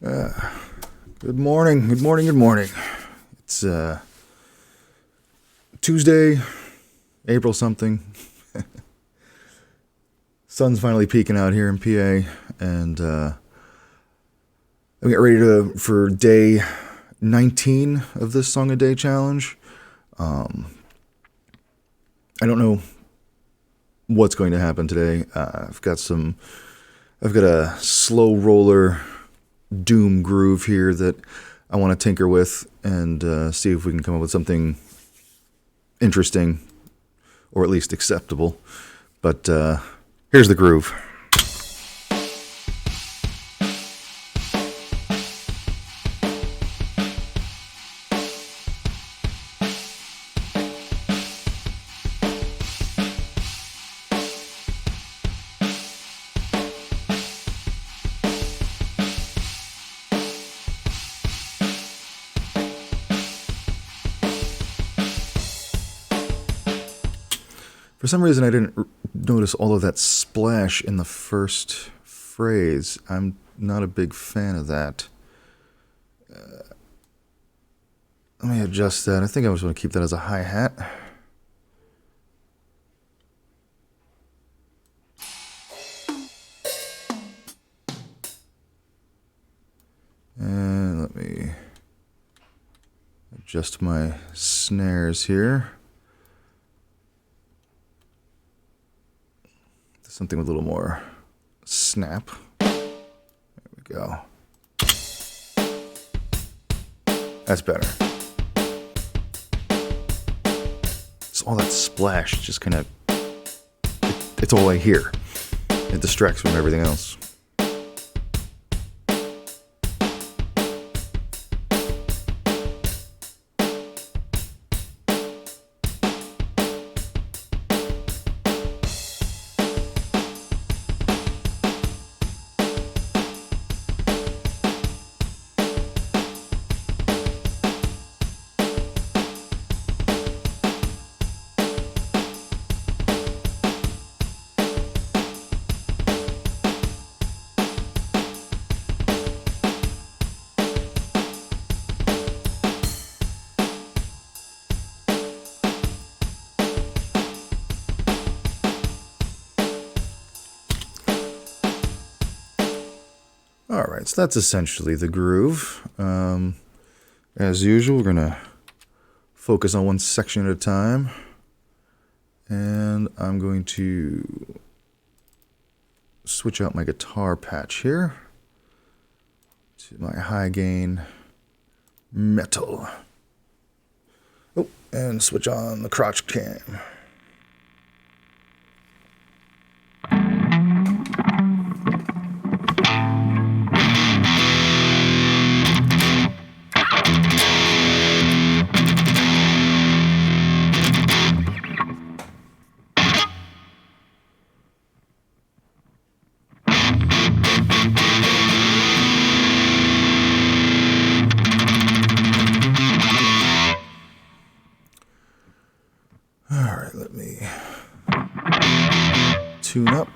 Good morning, good morning, good morning. It's Tuesday, April something. Sun's finally peeking out here in PA, and we get ready for day 19 of this Song a Day challenge. I don't know what's going to happen today. I've got a slow roller doom groove here that I want to tinker with and see if we can come up with something interesting, or at least acceptable. But here's the groove. For some reason, I didn't notice all of that splash in the first phrase. I'm not a big fan of that. Let me adjust that. I think I was going to keep that as a hi-hat. And let me adjust my snares here. Something with a little more snap. There we go. That's better. So all that splash just kind of... It's all I hear. It distracts from everything else. Alright, so that's essentially the groove. As usual, we're going to focus on one section at a time. And I'm going to switch out my guitar patch here to my high gain metal. Oh, and switch on the crotch cam. Alright, let me tune up.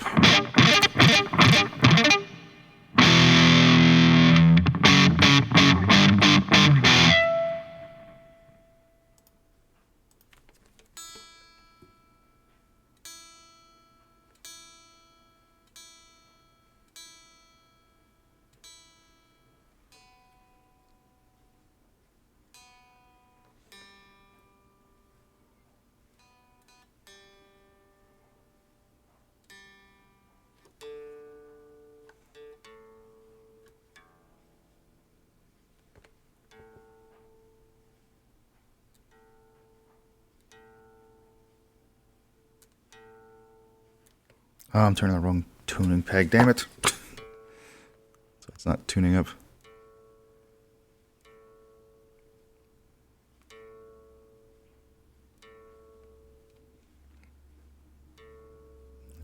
Oh, I'm turning the wrong tuning peg, damn it. So it's not tuning up.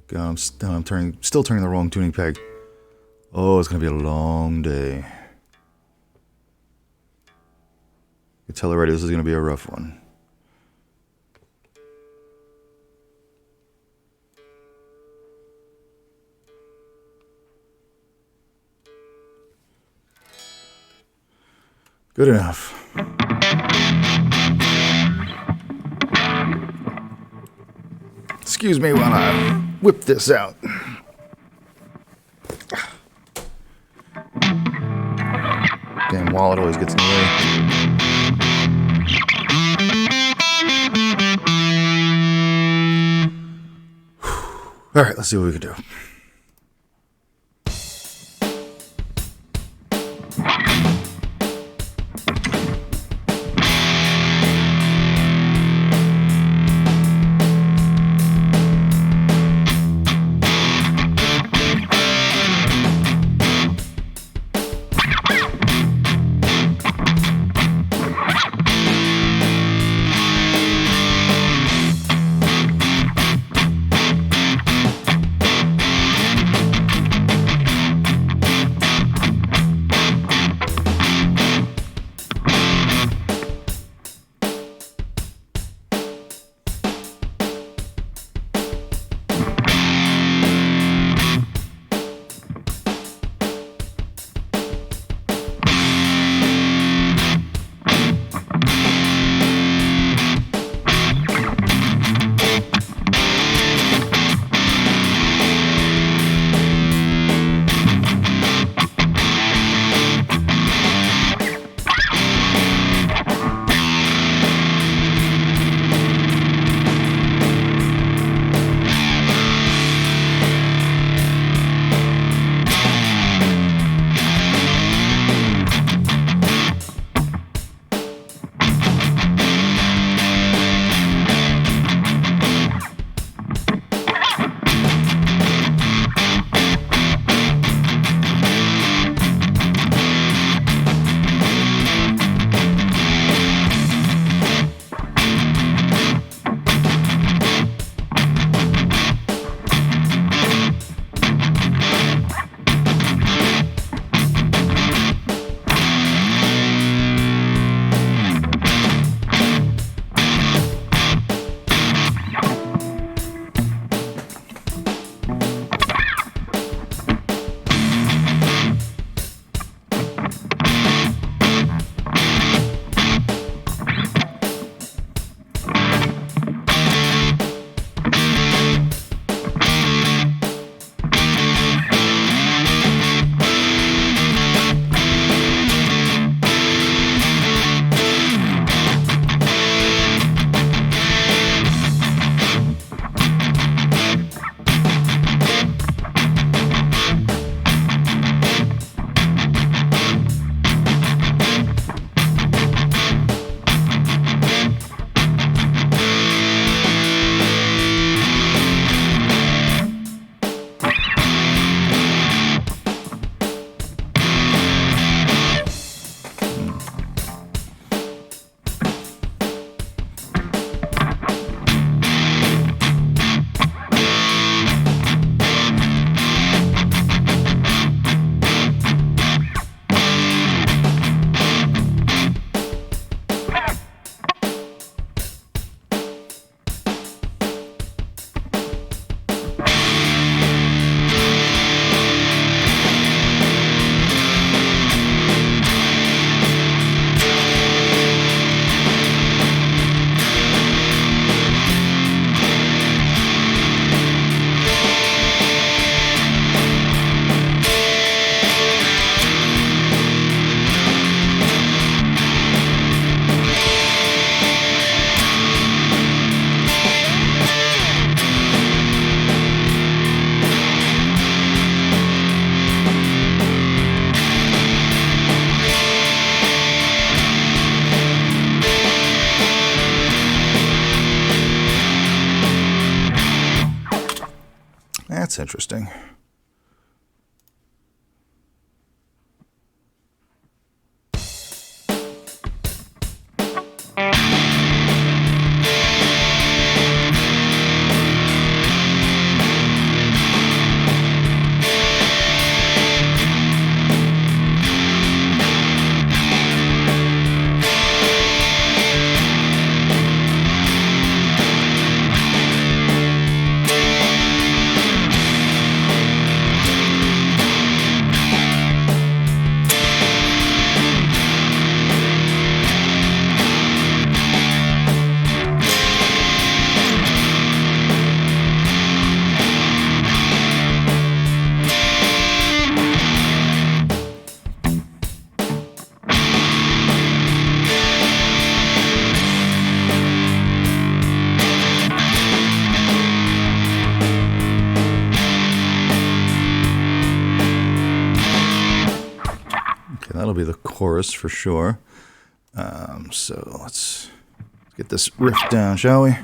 God, I'm still turning the wrong tuning peg. Oh, it's gonna be a long day. You can tell already this is gonna be a rough one. Good enough. Excuse me while I whip this out. Damn wallet always gets in the way. All right, let's see what we can do. That's interesting. that'll be the chorus for sure. So let's get this riff down, shall we?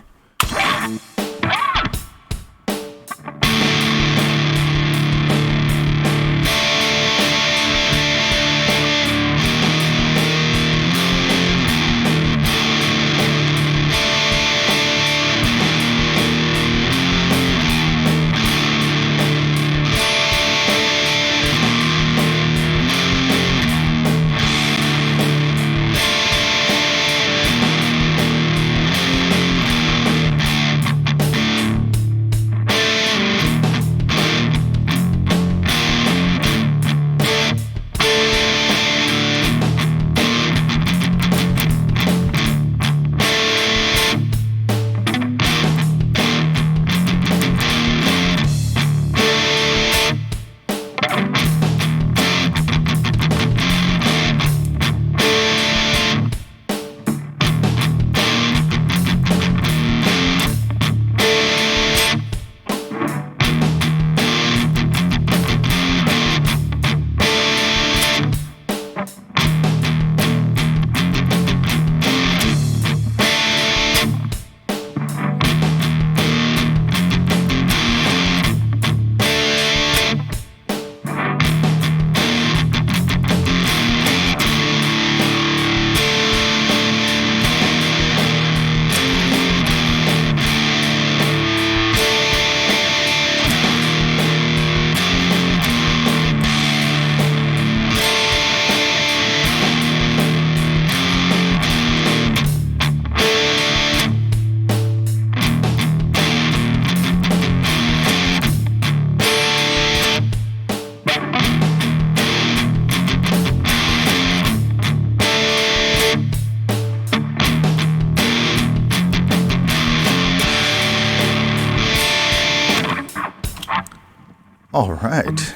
All right.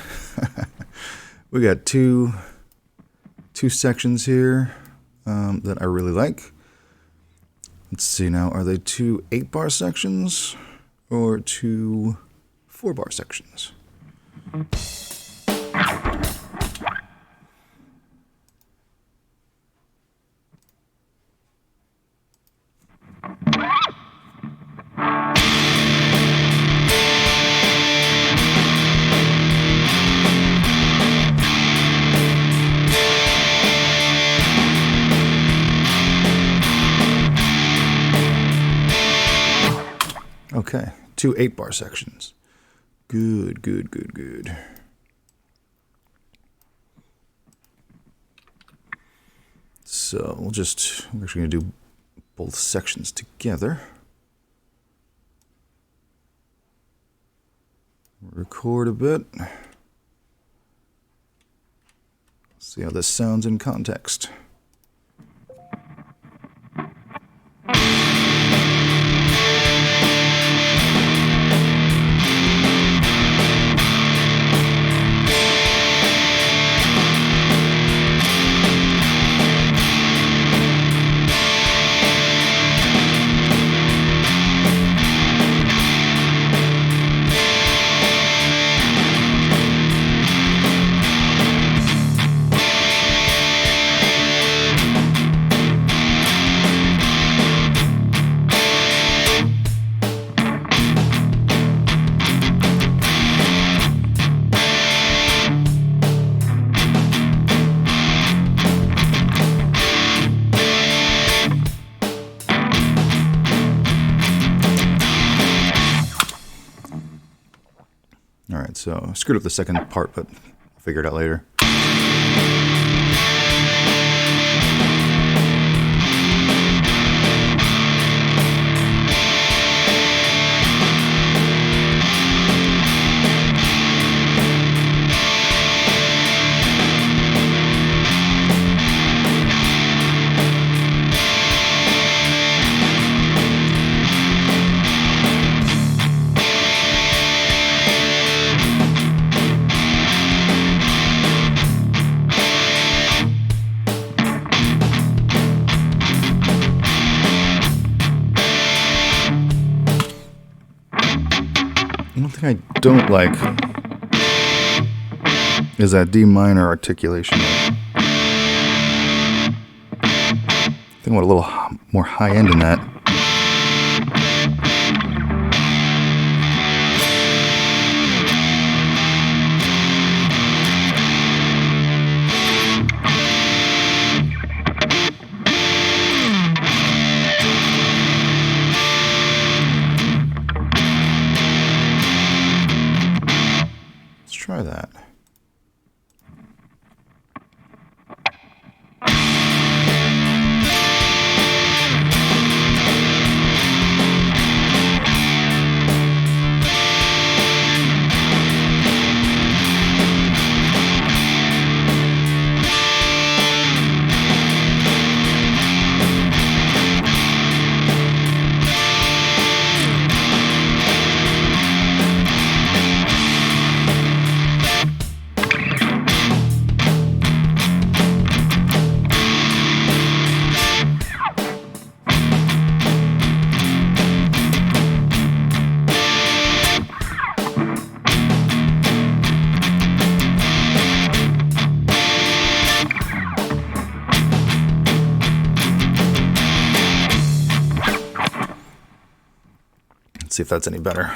We got two sections here that I really like. Let's see now, are they two 8-bar sections or two 4-bar sections? Okay, two 8-bar sections. Good, good, good, good. So we're actually going to do both sections together. Record a bit. See how this sounds in context. Alright, so I screwed up the second part, but I'll figure it out later. One thing I don't like is that D minor articulation. I think I want a little more high end in that. Let's try that. See if that's any better.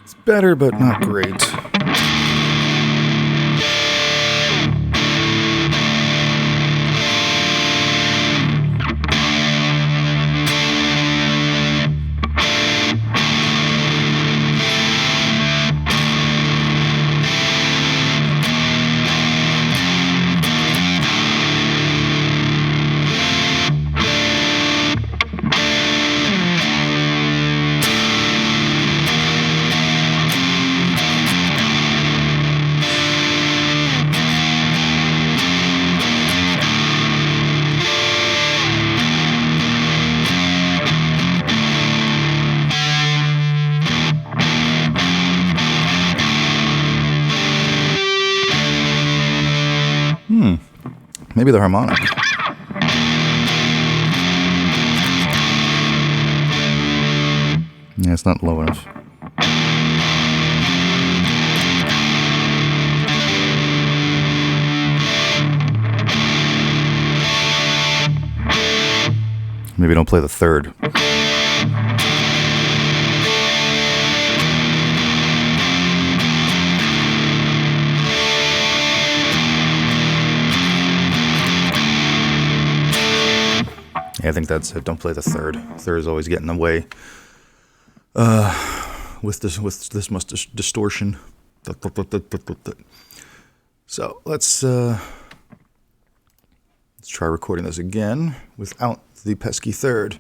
It's better, but not great. Maybe the harmonic. Yeah, it's not low enough. Maybe don't play the third. I think that's it. Don't play the third. Third is always getting in the way. With this much distortion. So let's try recording this again without the pesky third.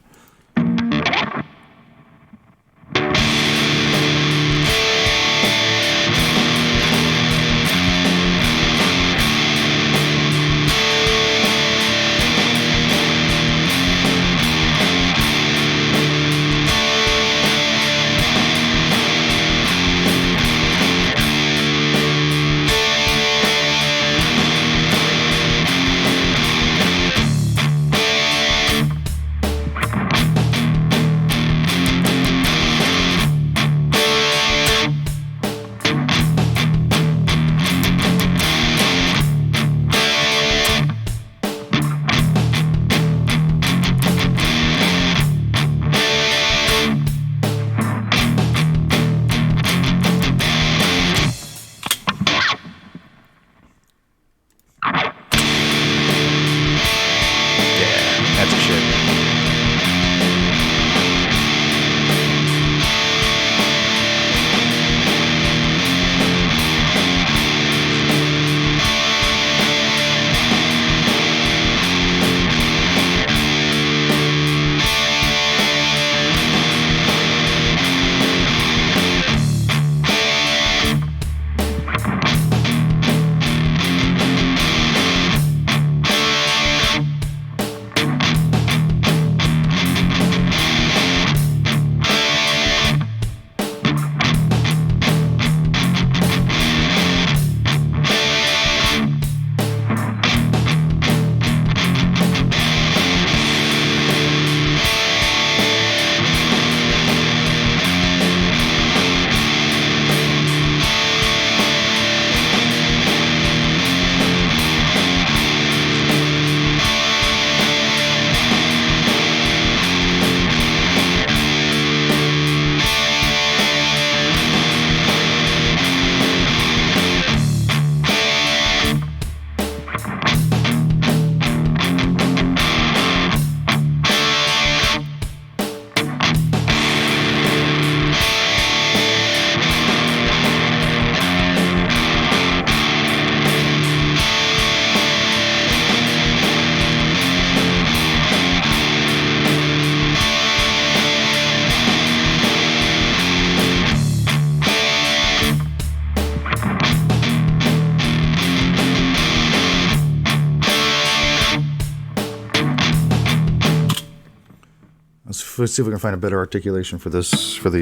let's see if we can find a better articulation for this, for the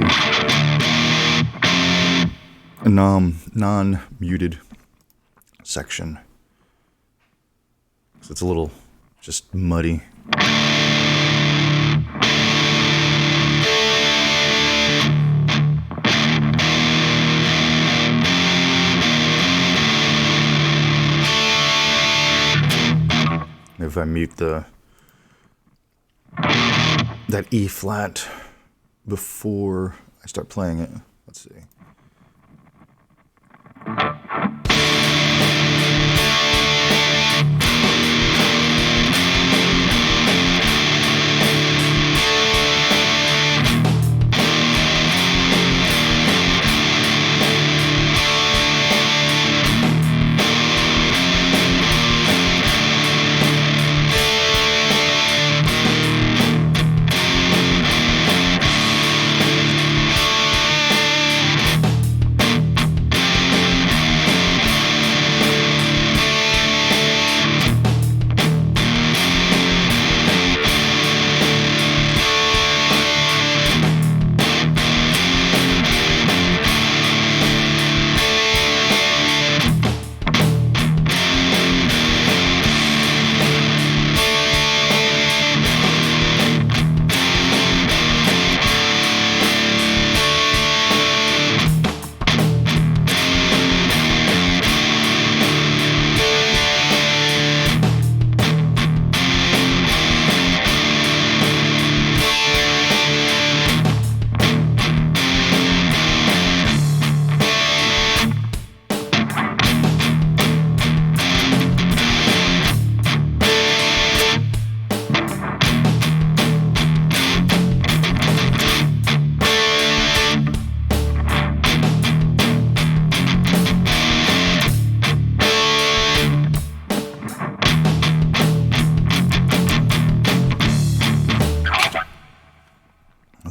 non-muted section. So it's a little just muddy. If I mute that E flat before I start playing it, let's see.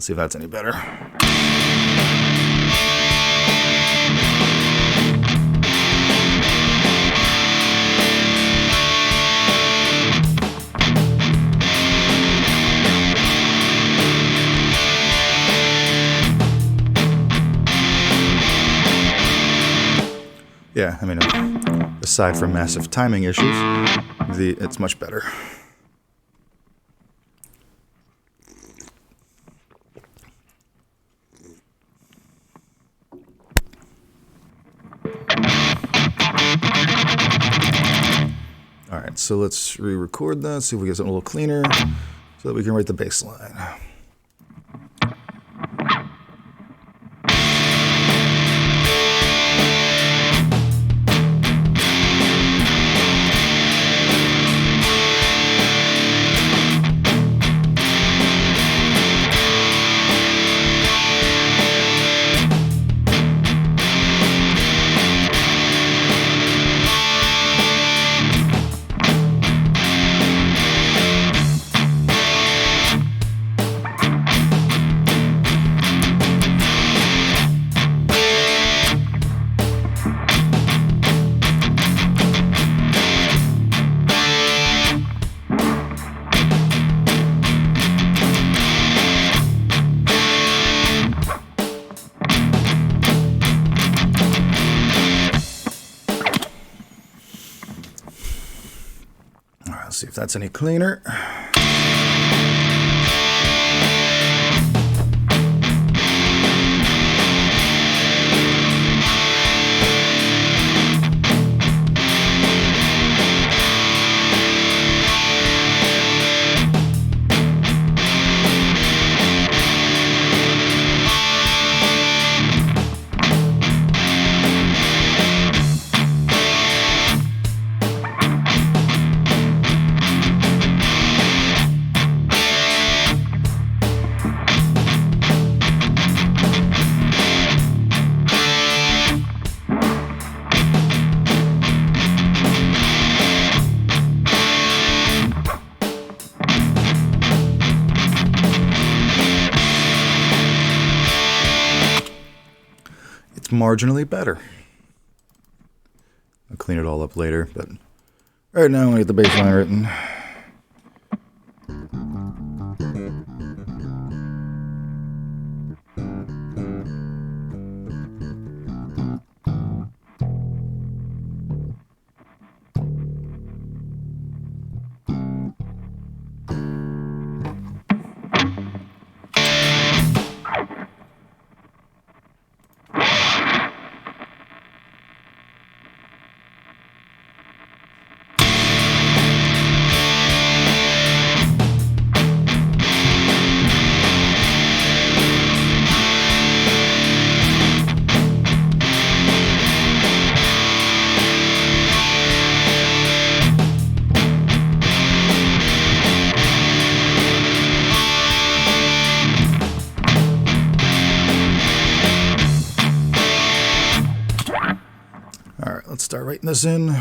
Let's see if that's any better. Yeah, I mean, aside from massive timing issues, it's much better. All right, so let's re-record that, see if we get something a little cleaner so that we can write the bass line. Let's see if that's any cleaner. Marginally better. I'll clean it all up later, but right now I'm gonna get the bass line written. start writing this in.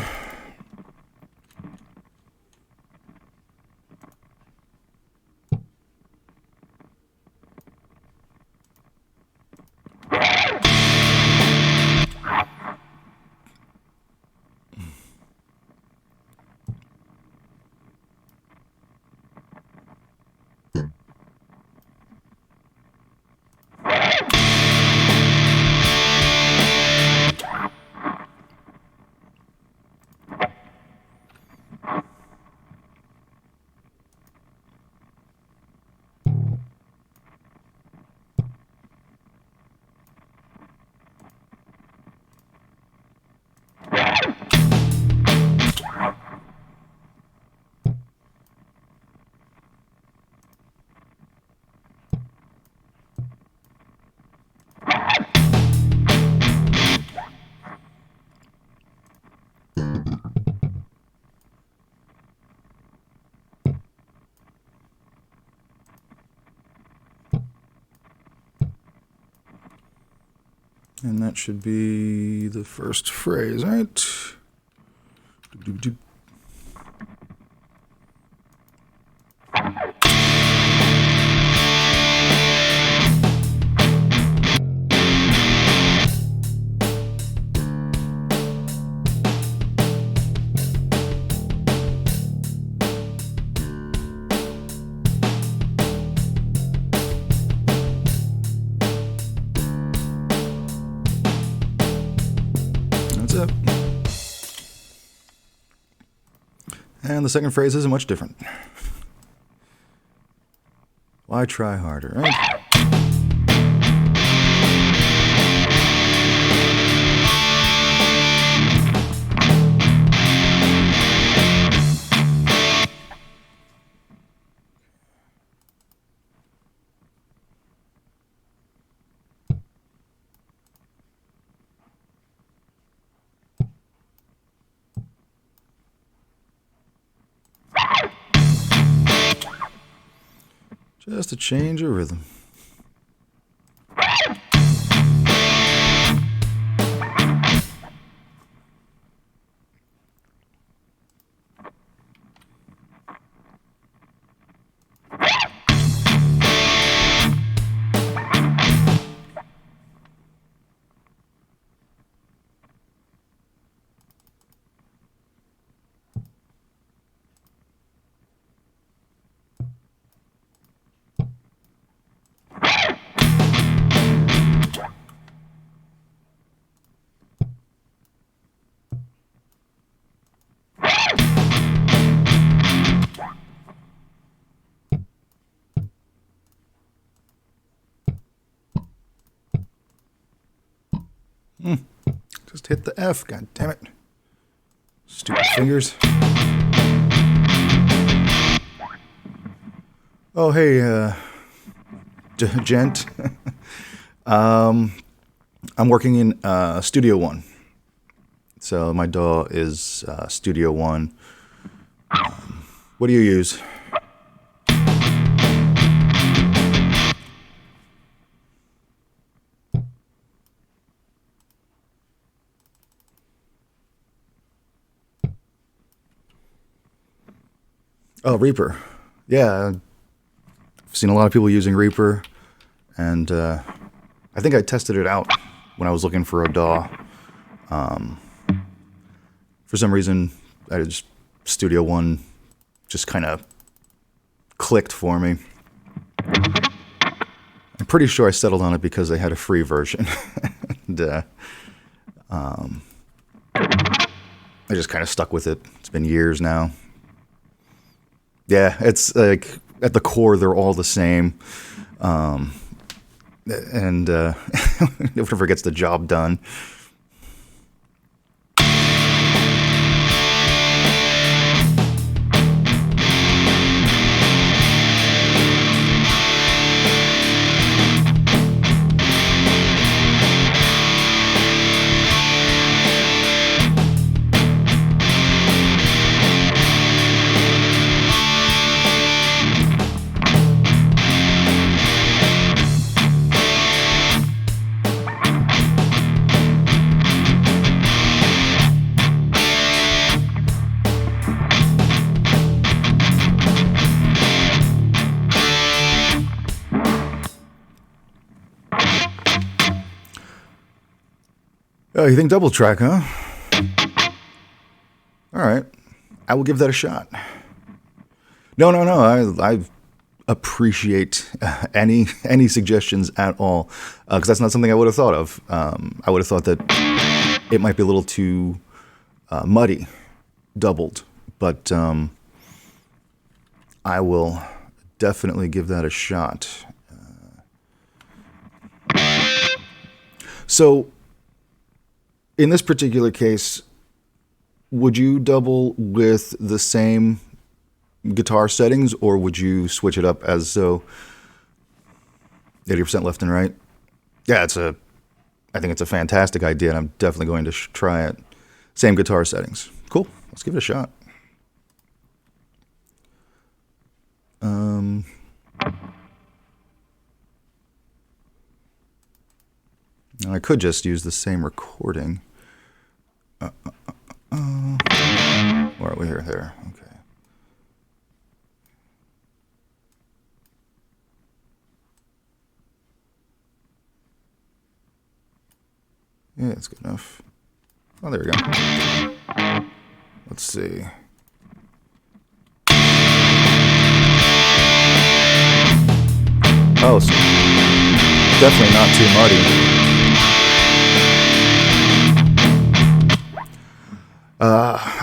And that should be the first phrase, right? Doop-doop-doop. That's it. And the second phrase isn't much different. Why try harder, right? Just a change of rhythm. Just hit the F, god damn it. Stupid fingers. Oh, hey, gent. I'm working in Studio One. So my DAW is Studio One. What do you use? Oh, Reaper. Yeah, I've seen a lot of people using Reaper, and I think I tested it out when I was looking for a DAW. For some reason, Studio One just kind of clicked for me. I'm pretty sure I settled on it because they had a free version. And, I just kind of stuck with it. It's been years now. Yeah, it's like at the core they're all the same, and whatever gets the job done. Oh, you think double track, huh? All right. I will give that a shot. No. I appreciate any suggestions at all, because that's not something I would have thought of. I would have thought that it might be a little too muddy, doubled, but I will definitely give that a shot. So, in this particular case, would you double with the same guitar settings, or would you switch it up as so 80% left and right? Yeah, I think it's a fantastic idea, and I'm definitely going to try it. Same guitar settings. Cool. Let's give it a shot. I could just use the same recording. Where are we here? There. Okay. Yeah, that's good enough. Oh, there we go. Let's see. Oh, so definitely not too muddy.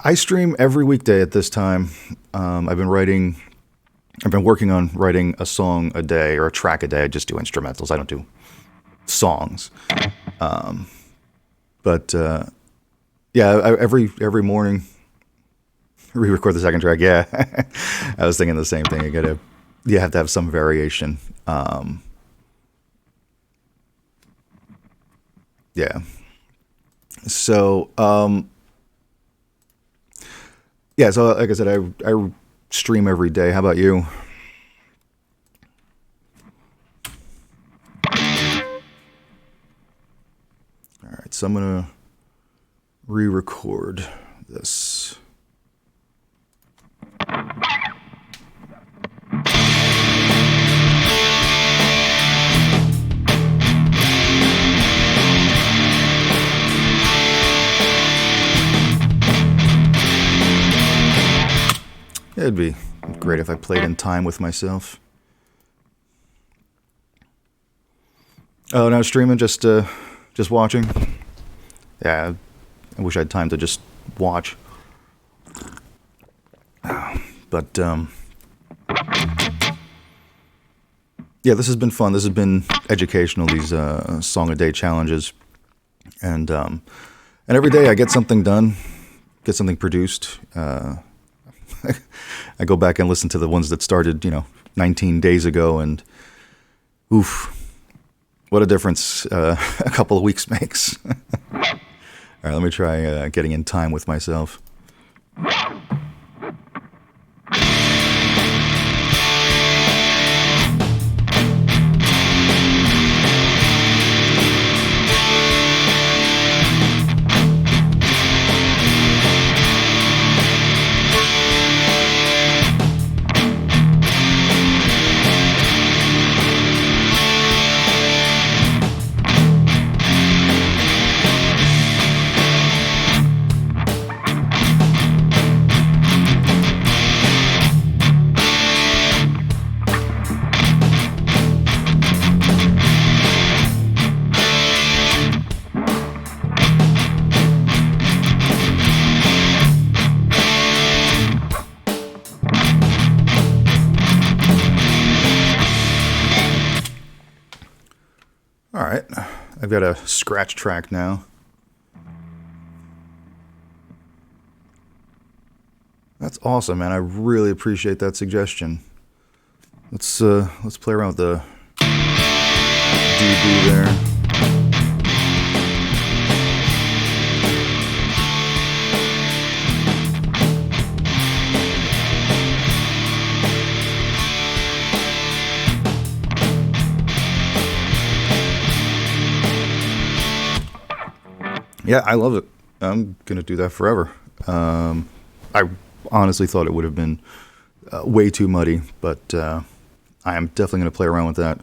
I stream every weekday at this time. I've been working on writing a song a day or a track a day. I just do instrumentals. I don't do songs. But yeah, every morning re-record the second track. Yeah, I was thinking the same thing. You have to have some variation. Yeah. So yeah. So like I said, I stream every day. How about you? All right. So I'm gonna re-record this. It'd be great if I played in time with myself. Oh, no, streaming, just watching. Yeah, I wish I had time to just watch. But yeah, this has been fun. This has been educational. These song a day challenges, and every day I get something done, get something produced. I go back and listen to the ones that started, 19 days ago, and oof, what a difference a couple of weeks makes. All right, let me try getting in time with myself. All right, I've got a scratch track now. That's awesome, man. I really appreciate that suggestion. Let's play around with the dB there. Yeah, I love it. I'm gonna do that forever. I honestly thought it would have been way too muddy, but I am definitely gonna play around with that.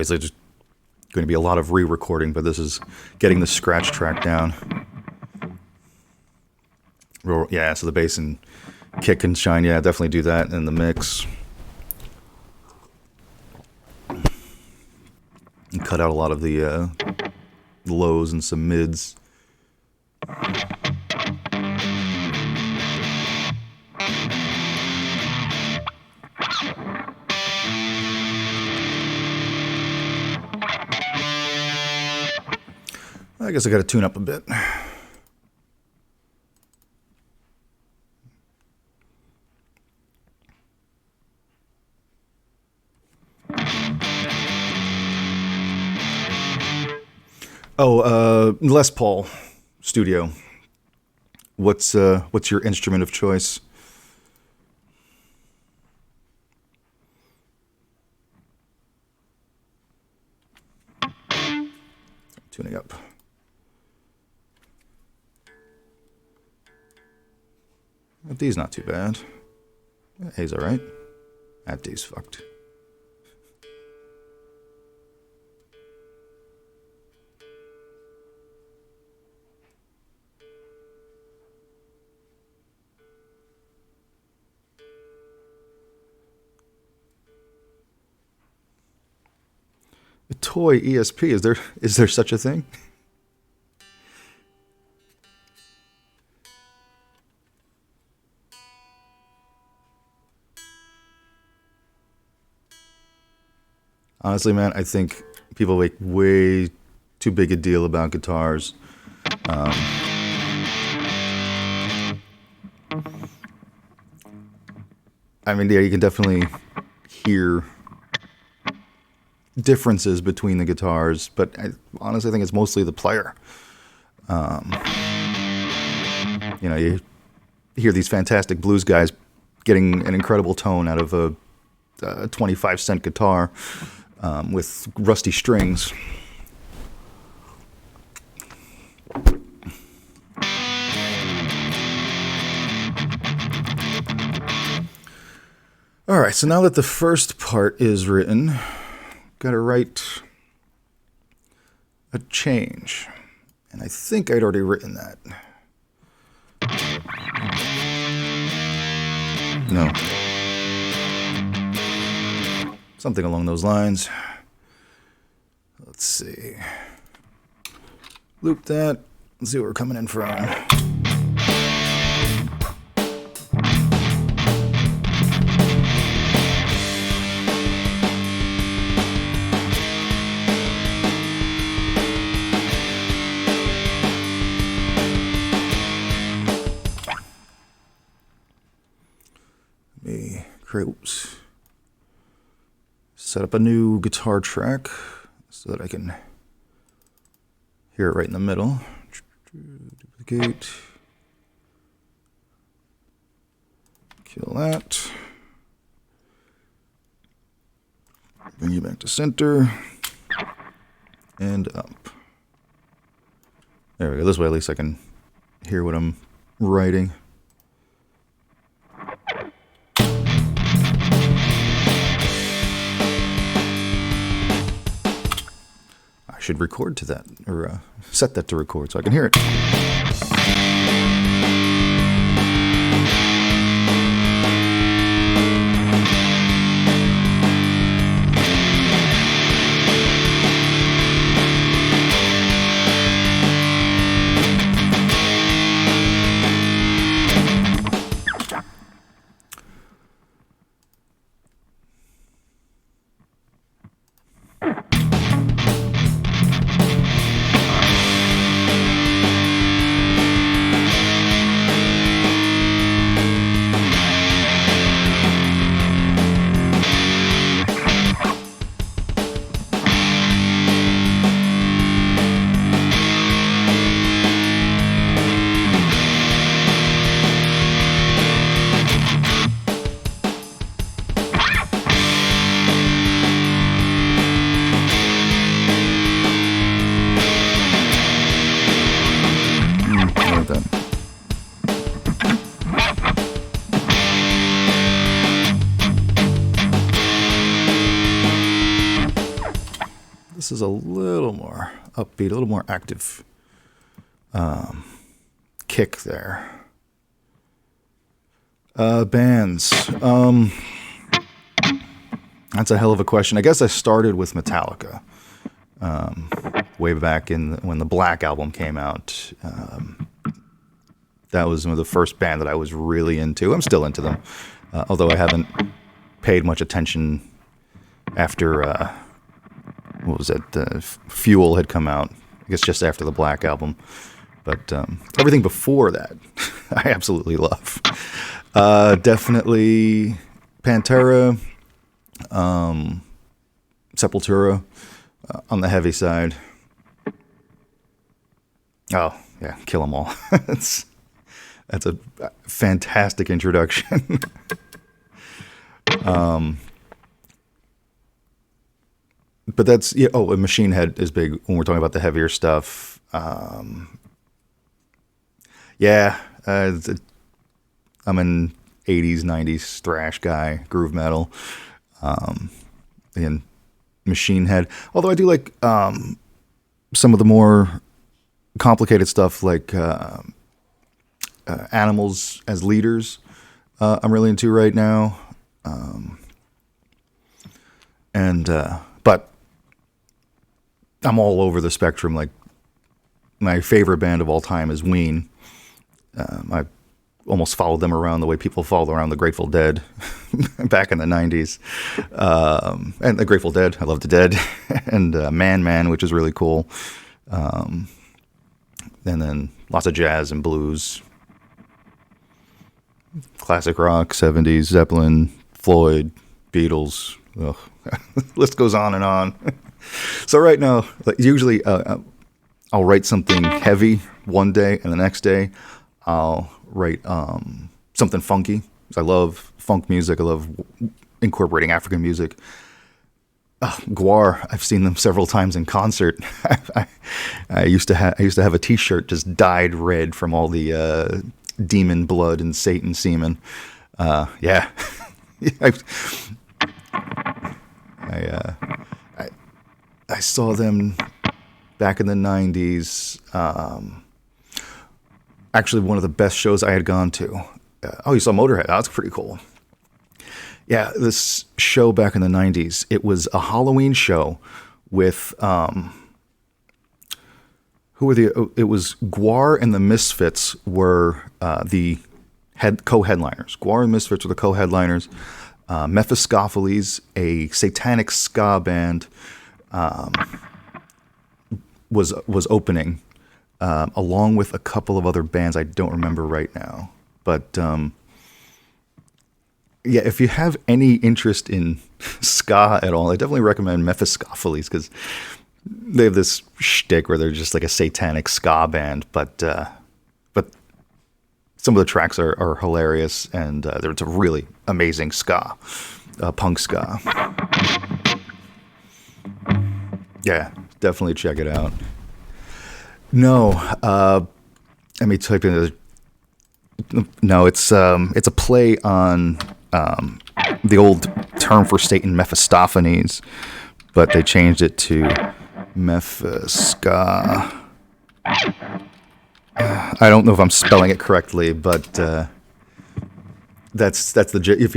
obviously just going to be a lot of re-recording, but this is getting the scratch track down. Yeah, so the bass and kick can shine. Yeah, definitely do that in the mix. And cut out a lot of the lows and some mids. I guess I got to tune up a bit. Oh, Les Paul Studio. What's your instrument of choice? Tuning up. That D's not too bad. A's alright. That D's fucked. A toy ESP, is there such a thing? Honestly, man, I think people make way too big a deal about guitars. I mean, yeah, you can definitely hear differences between the guitars, but I honestly think it's mostly the player. You know, you hear these fantastic blues guys getting an incredible tone out of a 25-cent guitar with rusty strings. All right, so now that the first part is written, got to write a change. And I think I'd already written that. No. Something along those lines. Let's see. Loop that. Let's see where we're coming in from. Oops. Set up a new guitar track so that I can hear it right in the middle. Duplicate. Kill that. Bring you back to center. And up. There we go. This way at least I can hear what I'm writing. Should record to that, or set that to record so I can hear it. This is a little more upbeat, a little more active kick there. Bands. That's a hell of a question. I guess I started with Metallica. Way back when the Black Album came out. That was the first band that I was really into. I'm still into them, although I haven't paid much attention after, what was it, Fuel had come out. I guess just after the Black Album. But everything before that, I absolutely love. Definitely Pantera, Sepultura on the heavy side. Oh, yeah, Kill 'Em All. That's a fantastic introduction. But that's, yeah. Oh, Machine Head is big when we're talking about the heavier stuff. Yeah, I'm an 80s, 90s thrash guy, groove metal. And Machine Head. Although I do like some of the more complicated stuff, like Animals as Leaders. I'm really into right now. But I'm all over the spectrum. Like, my favorite band of all time is Ween. I almost followed them around the way people followed around the Grateful Dead back in the 90s. And the Grateful Dead, I love the Dead. And Man, which is really cool. And then lots of jazz and blues. Classic rock, 70s, Zeppelin, Floyd, Beatles. Ugh. List goes on and on. So right now, usually I'll write something heavy one day, and the next day I'll write something funky. I love funk music. I love incorporating African music. Gwar, I've seen them several times in concert. I used to have a T-shirt just dyed red from all the demon blood and Satan semen. Yeah. I saw them back in the 90s. Actually, one of the best shows I had gone to. You saw Motorhead. That's pretty cool. Yeah, this show back in the 90s. It was a Halloween show with it was Gwar and the Misfits were the co-headliners. Gwar and Misfits were the co-headliners. Mephistopheles, a satanic ska band, was opening, along with a couple of other bands I don't remember right now. But yeah, if you have any interest in ska at all, I definitely recommend Mephistopheles, because they have this shtick where they're just like a satanic ska band, but some of the tracks are hilarious, and it's a really amazing ska, punk ska. Yeah, definitely check it out. No, let me type in. No, it's a play on the old term for Satan, Mephistopheles, but they changed it to Mephiska. I don't know if I'm spelling it correctly, but that's the if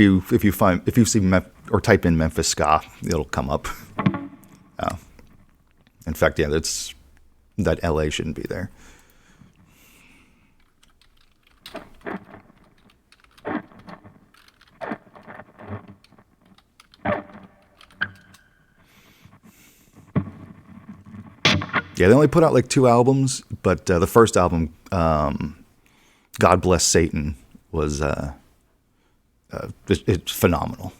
you see or type in Memphis ska, it'll come up. In fact, yeah, that LA shouldn't be there. Yeah, they only put out like 2 albums, but the first album, God Bless Satan, was it's phenomenal.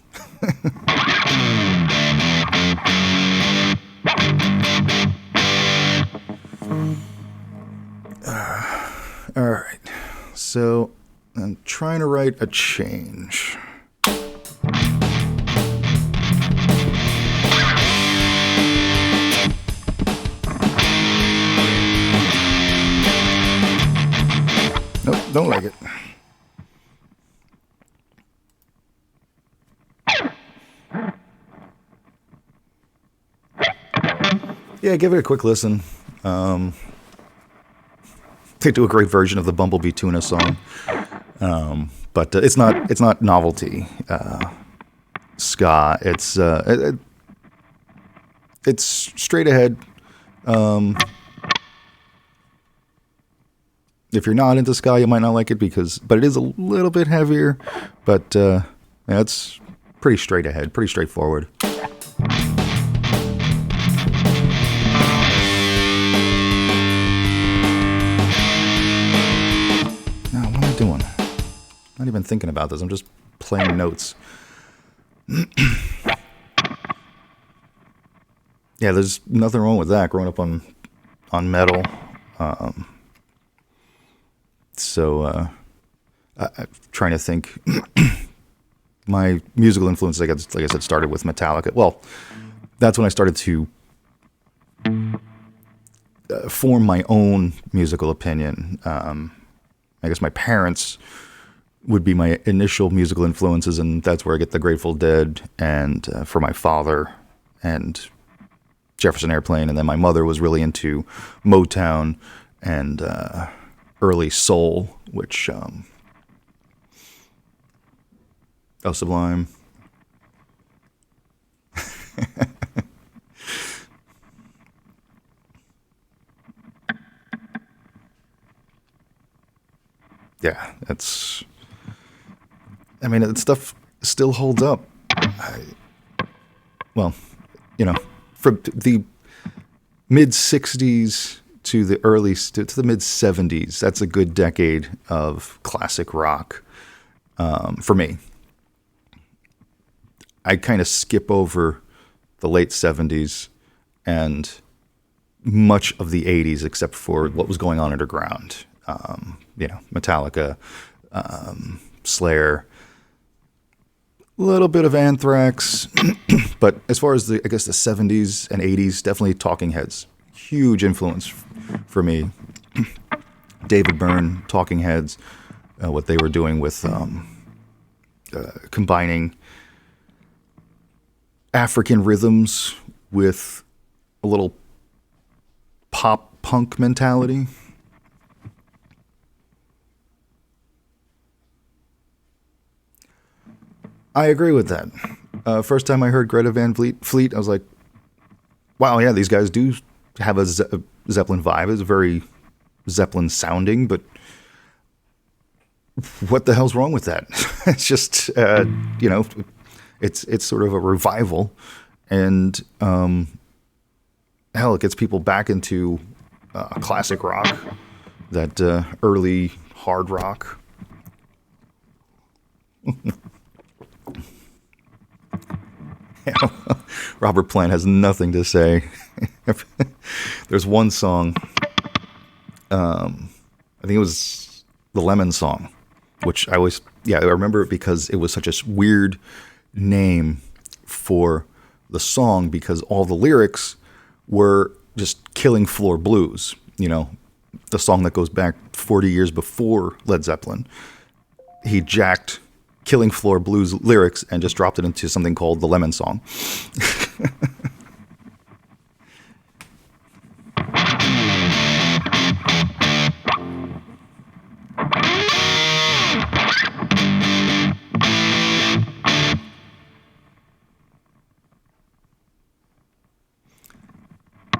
All right, so I'm trying to write a change. Nope, don't like it. Yeah, give it a quick listen. Um, they do a great version of the Bumblebee Tuna song, but it's not novelty ska. It's straight ahead. Um, if you're not into ska, you might not like it but it is a little bit heavier. But yeah, it's pretty straight ahead, pretty straightforward. Now, what am I doing? Not even thinking about this. I'm just playing notes. Yeah, there's nothing wrong with that. Growing up on metal. Um, I'm trying to think. My musical influence, like I said, started with Metallica. Well, that's when I started to form my own musical opinion. I guess my parents would be my initial musical influences, and that's where I get the Grateful Dead, and for my father, and Jefferson Airplane, and then my mother was really into Motown and early soul, which Sublime. Yeah, that stuff still holds up. Well, from the mid 60s to the mid 70s, that's a good decade of classic rock for me. I kind of skip over the late 70s and much of the 80s, except for what was going on underground. Metallica, Slayer, a little bit of Anthrax, but as far as the 70s and 80s, definitely Talking Heads, huge influence for me. David Byrne, Talking Heads, what they were doing with combining African rhythms with a little pop punk mentality. I agree with that. First time I heard Greta Van Fleet, I was like, wow, yeah, these guys do have a Zeppelin vibe. It's very Zeppelin sounding, but what the hell's wrong with that? It's just, it's sort of a revival, and hell, it gets people back into classic rock, that early hard rock. Robert Plant has nothing to say. There's one song, I think it was the Lemon Song, which I remember it because it was such a weird name for the song, because all the lyrics were just Killing Floor Blues, the song that goes back 40 years before Led Zeppelin. He jacked Killing Floor Blues lyrics and just dropped it into something called the Lemon Song.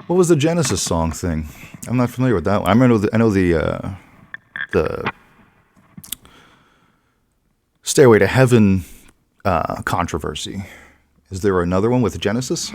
What was the Genesis song thing? I'm not familiar with that one. I know the Stairway to Heaven controversy. Is there another one with Genesis?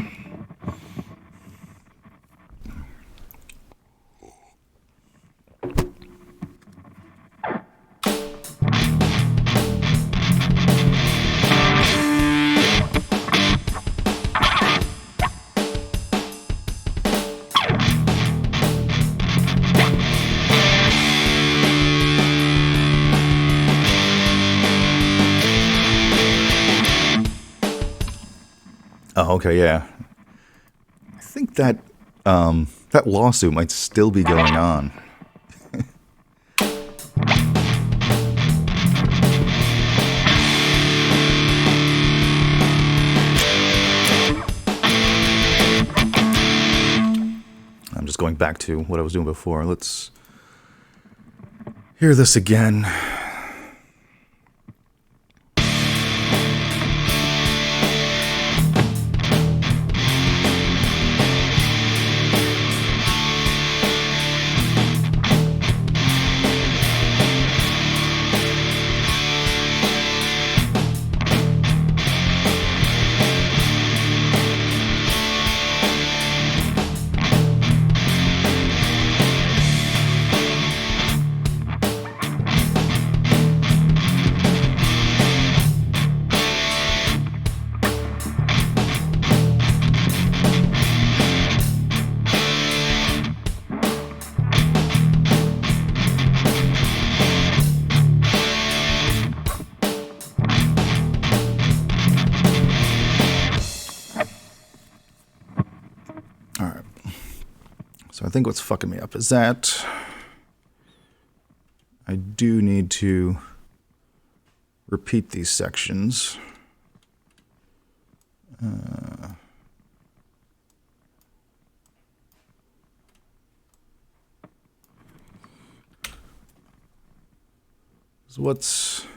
Oh, okay, yeah. I think that that lawsuit might still be going on. I'm just going back to what I was doing before. Let's hear this again. So I think what's fucking me up is that I do need to repeat these sections. So what's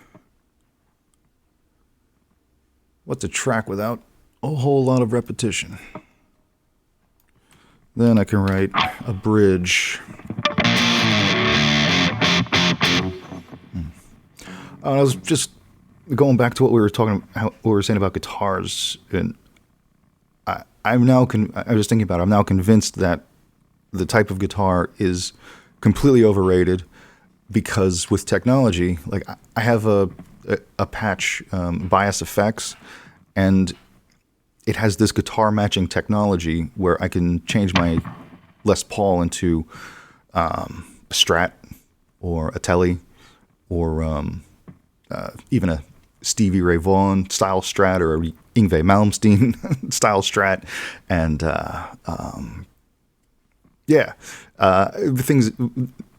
a track without a whole lot of repetition? Then I can write a bridge. I was just going back to what we were what we were saying about guitars, and I'm now I was thinking about it. I'm now convinced that the type of guitar is completely overrated because with technology, like I have a patch, Bias Effects, and it has this guitar matching technology where I can change my Les Paul into a Strat or a Tele or even a Stevie Ray Vaughan style Strat or a Yngwie Malmsteen style Strat, and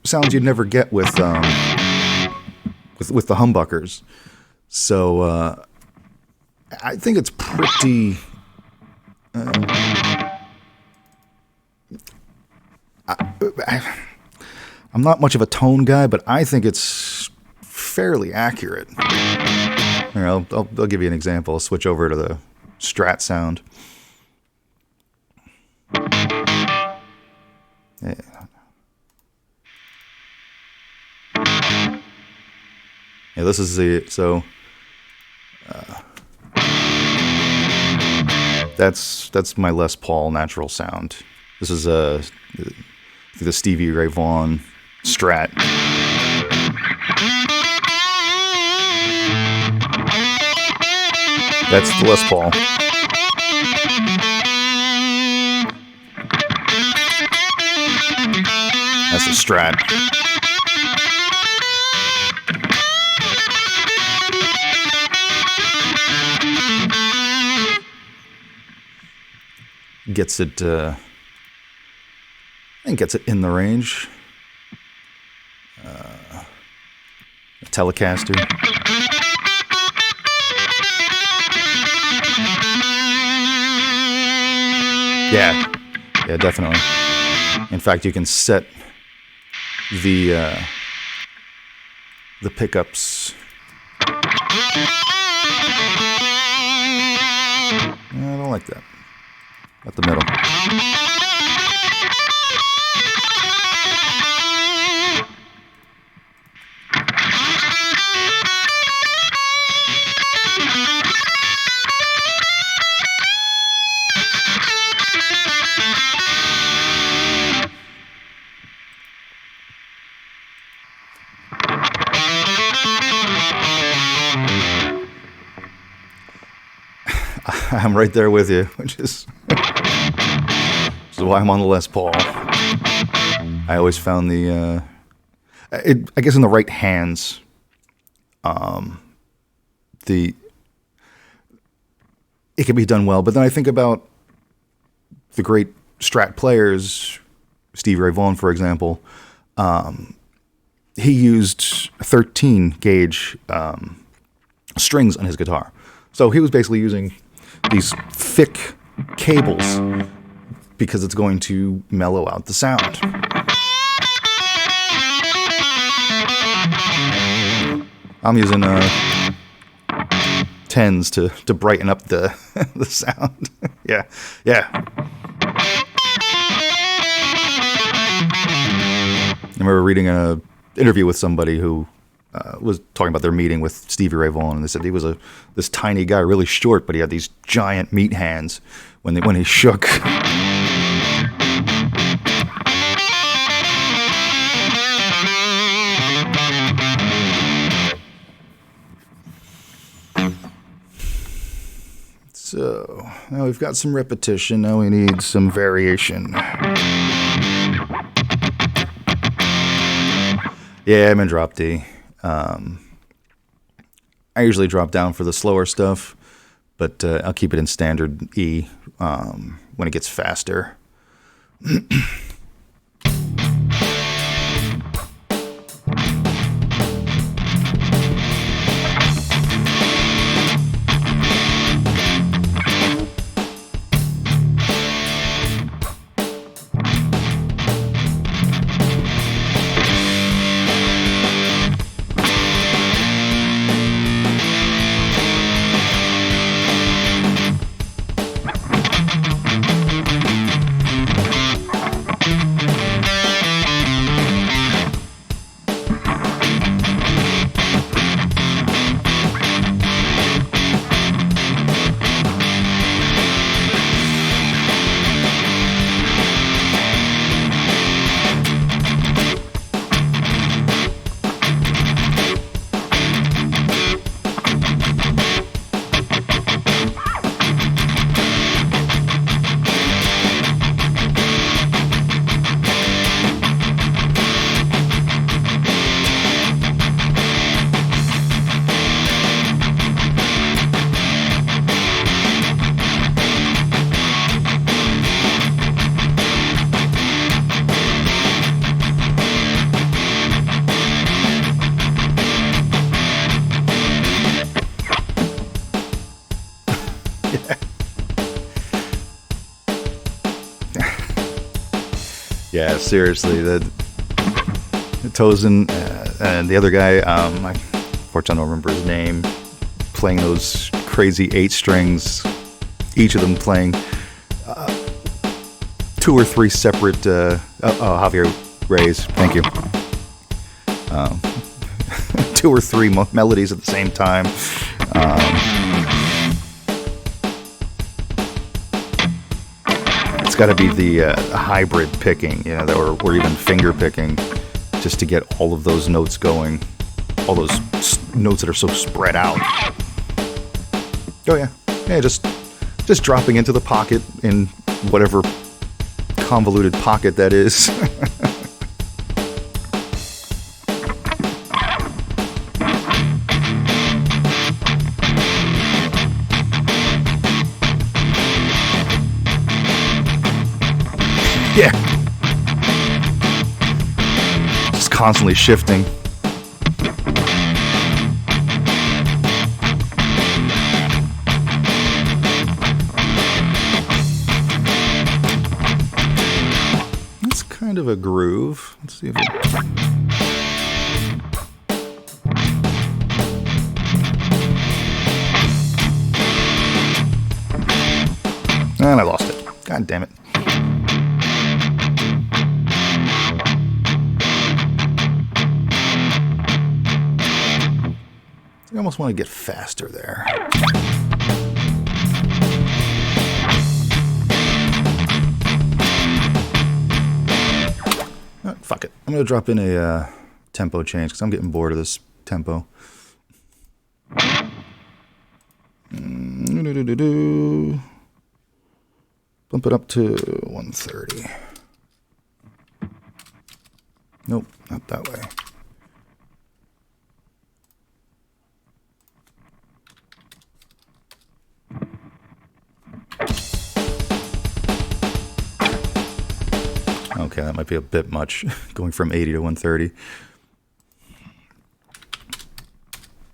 sounds you'd never get with the humbuckers. So I think it's pretty. I'm not much of a tone guy, but I think it's fairly accurate. Here, I'll give you an example. I'll switch over to the Strat sound. Yeah. Yeah, this is that's my Les Paul natural sound. This is the Stevie Ray Vaughan Strat. That's the Les Paul. That's the Strat. Gets it, I think gets it in the range. A Telecaster. Yeah, definitely. In fact, you can set the pickups. I don't like that. At the middle. I'm right there with you, which is why I'm on the Les Paul. I always found I guess in the right hands, it can be done well. But then I think about the great Strat players, Stevie Ray Vaughan, for example. He used 13 gauge strings on his guitar, so he was basically using these thick cables because it's going to mellow out the sound. I'm using 10s to brighten up the the sound. Yeah. I remember reading an interview with somebody who was talking about their meeting with Stevie Ray Vaughan, and they said he was this tiny guy, really short, but he had these giant meat hands when he shook. So now we've got some repetition. Now we need some variation. Yeah, I'm in drop D. I usually drop down for the slower stuff, but I'll keep it in standard E when it gets faster. Yeah, seriously, the Tozen and the other guy, I fortunately don't remember his name, playing those crazy 8 strings, each of them playing 2 or 3 separate, Javier Reyes, thank you, 2 or 3 melodies at the same time. It's got to be the hybrid picking, you know, or even finger picking, just to get all of those notes going, all those notes that are so spread out. Oh yeah, just dropping into the pocket in whatever convoluted pocket that is. Yeah. Just constantly shifting. It's kind of a groove. Let's see if it... And I lost it. God damn it. I almost want to get faster there. Fuck it. I'm going to drop in a tempo change because I'm getting bored of this tempo. Bump it up to 130. Nope, not that way. Okay, that might be a bit much, going from 80 to 130.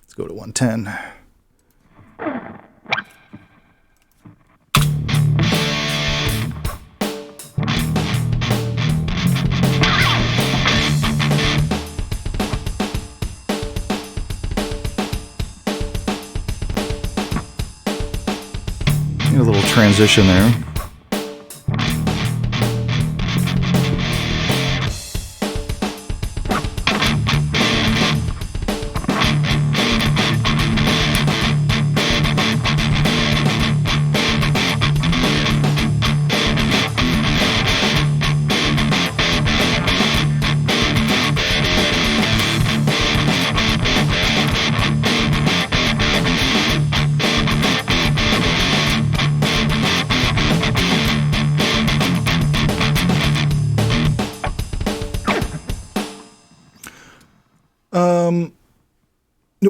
Let's go to 110. transition there.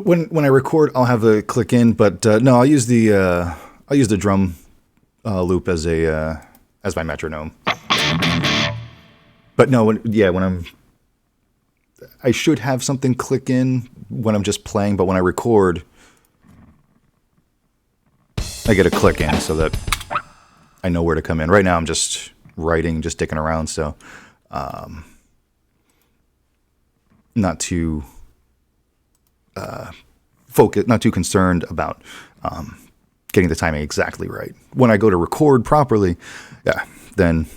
When I record, I'll have the click in, but no, I'll use the drum loop as my metronome. But no, I should have something click in when I'm just playing, but when I record, I get a click in so that I know where to come in. Right now, I'm just writing, just dicking around, so not too focused, not too concerned about getting the timing exactly right. When I go to record properly, yeah, then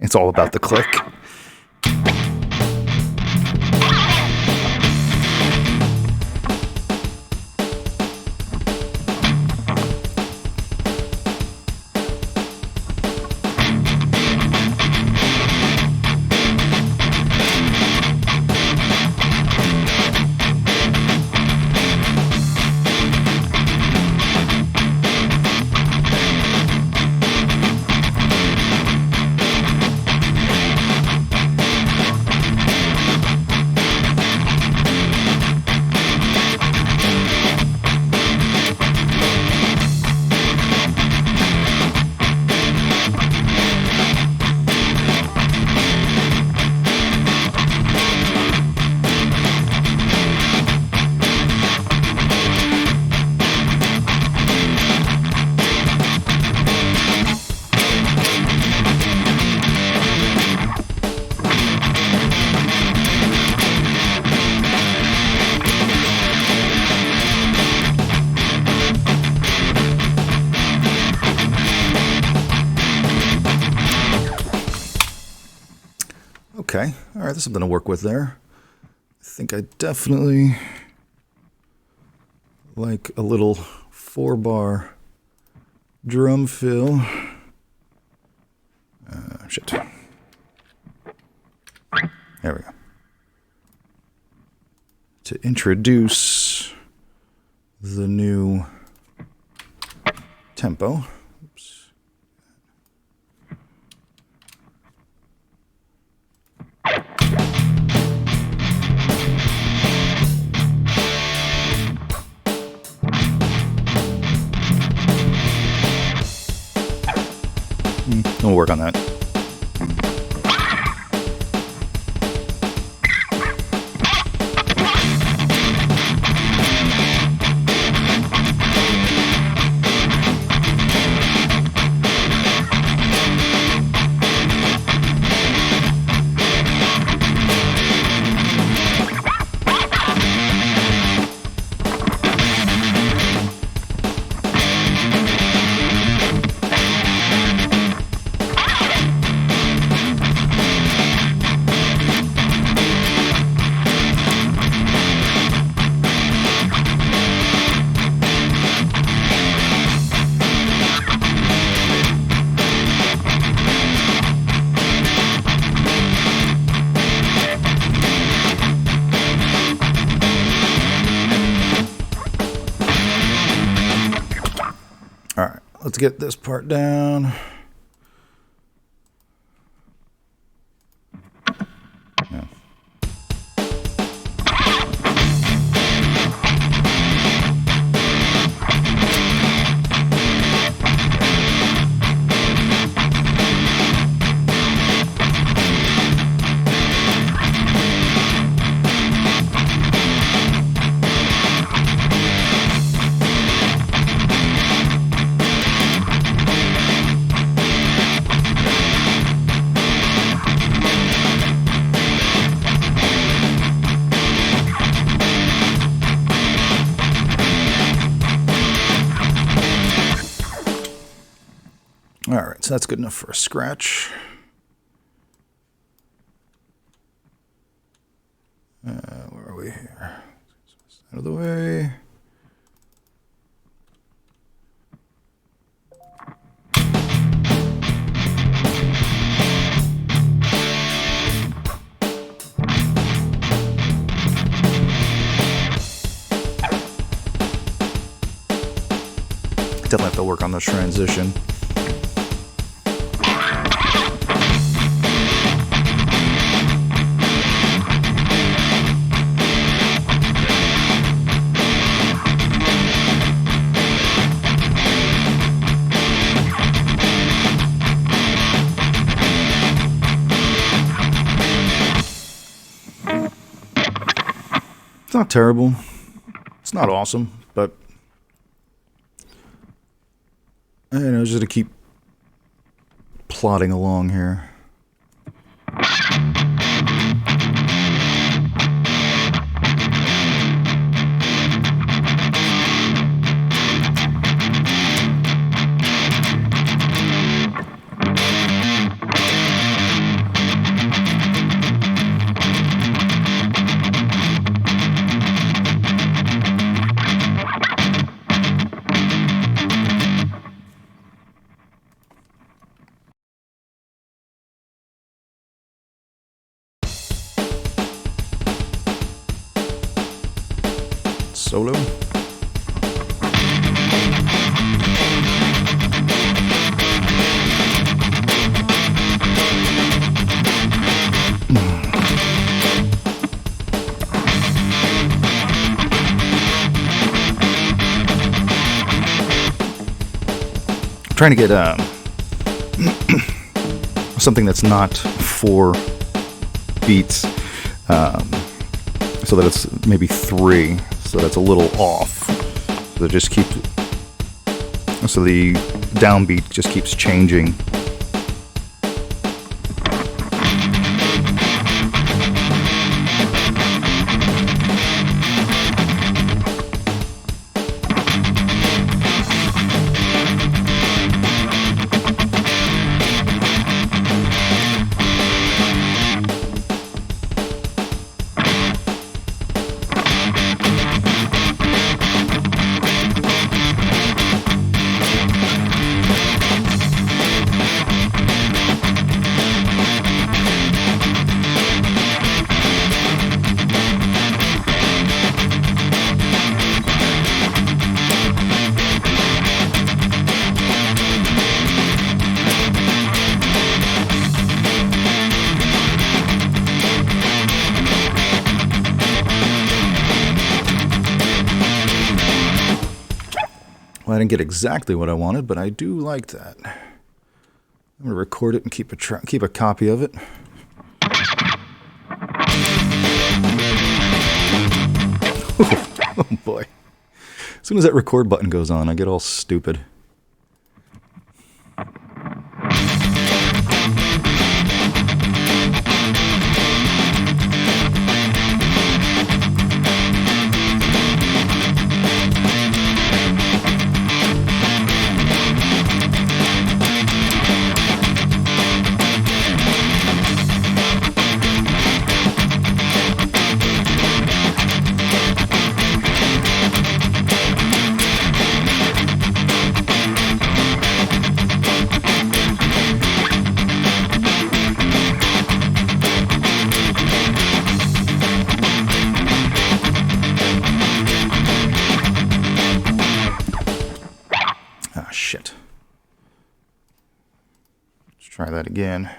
it's all about the click. Okay, all right, there's something to work with there. I think I definitely like a little 4-bar drum fill. Shit. There we go. To introduce the new tempo. Oops. We'll work on that. All right, let's get this part down. Yeah. so that's good enough for a scratch. Where are we here? Out of the way. Definitely have to work on the transition. It's not terrible. It's not awesome, but I know, just to keep plodding along here. Solo. Trying to get something that's not 4 beats, so that it's maybe 3. So that's a little off. So just keep. So the downbeat just keeps changing. Well, I didn't get exactly what I wanted, but I do like that. I'm gonna record it and keep a copy of it. Oh boy! As soon as that record button goes on, I get all stupid. Shit. Let's try that again.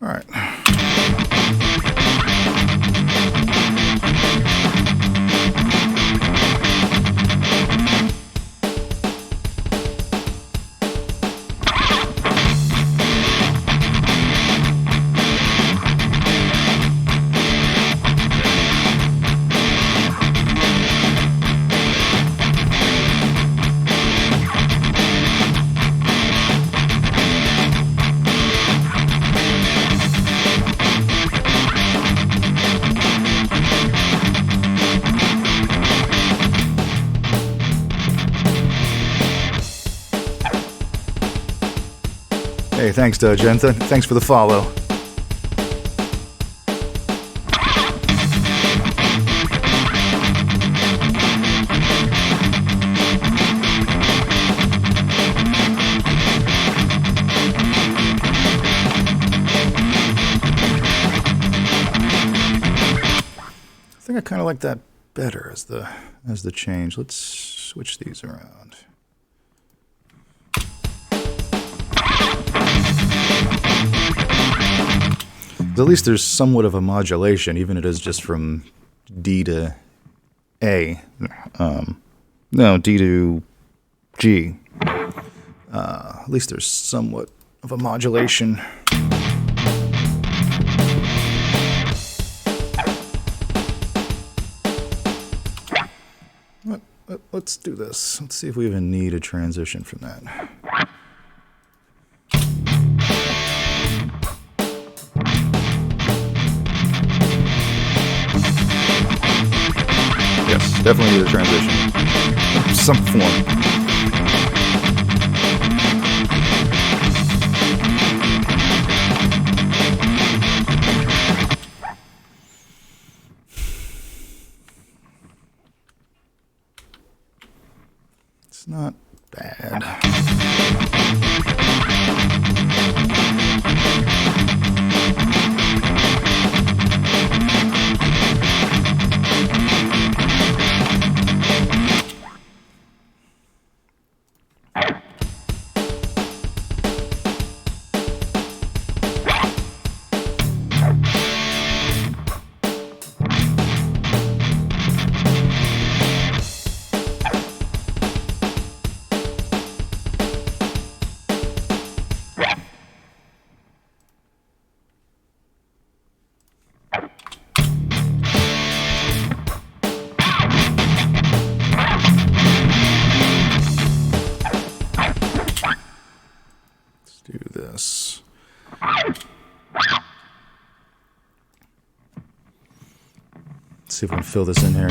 All right. Hey, thanks, Gentha. Thanks for the follow. I think I kind of like that better as the change. Let's switch these around. At least there's somewhat of a modulation, even if it is just from D to A. No, D to G. At least there's somewhat of a modulation. Let's do this. Let's see if we even need a transition from that. Yes, definitely need a transition. Some form. It's not bad. Do this. Let's see if we can fill this in here.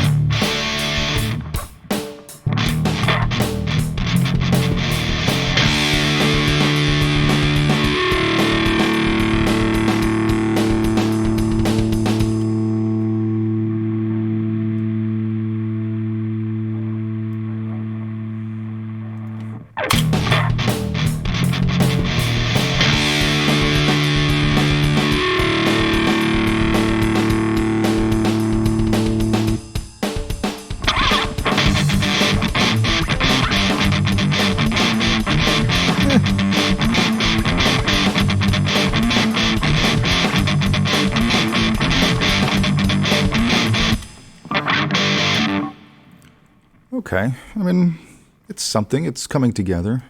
Okay, I mean, it's something. It's coming together.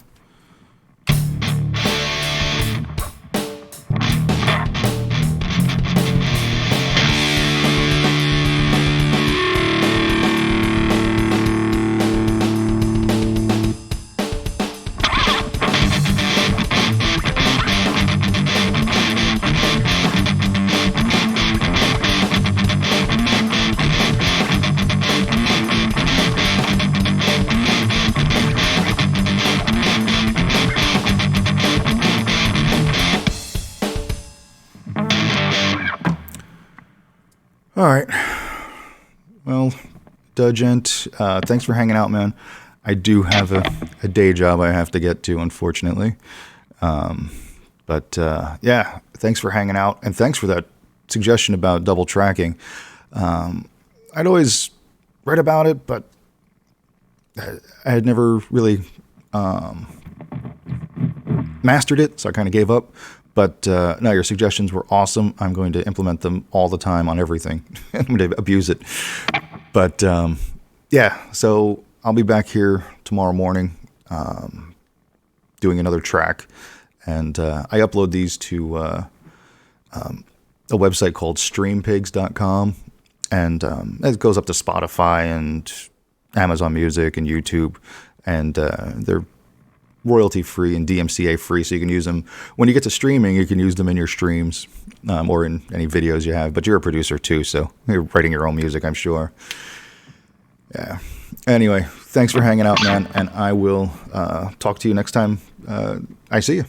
All right. Well, Dugent, thanks for hanging out, man. I do have a day job I have to get to, unfortunately. But yeah, thanks for hanging out. And thanks for that suggestion about double tracking. I'd always read about it, but I had never really mastered it, so I kind of gave up. But no, your suggestions were awesome. I'm going to implement them all the time on everything. I'm going to abuse it. But yeah, so I'll be back here tomorrow morning doing another track. And I upload these to a website called streampigs.com. And it goes up to Spotify and Amazon Music and YouTube. And they're royalty free and DMCA free, so you can use them when you get to streaming. You can use them in your streams or in any videos you have. But you're a producer too, so you're writing your own music, I'm sure. Yeah. Anyway, thanks for hanging out, man, and I will talk to you next time I see you.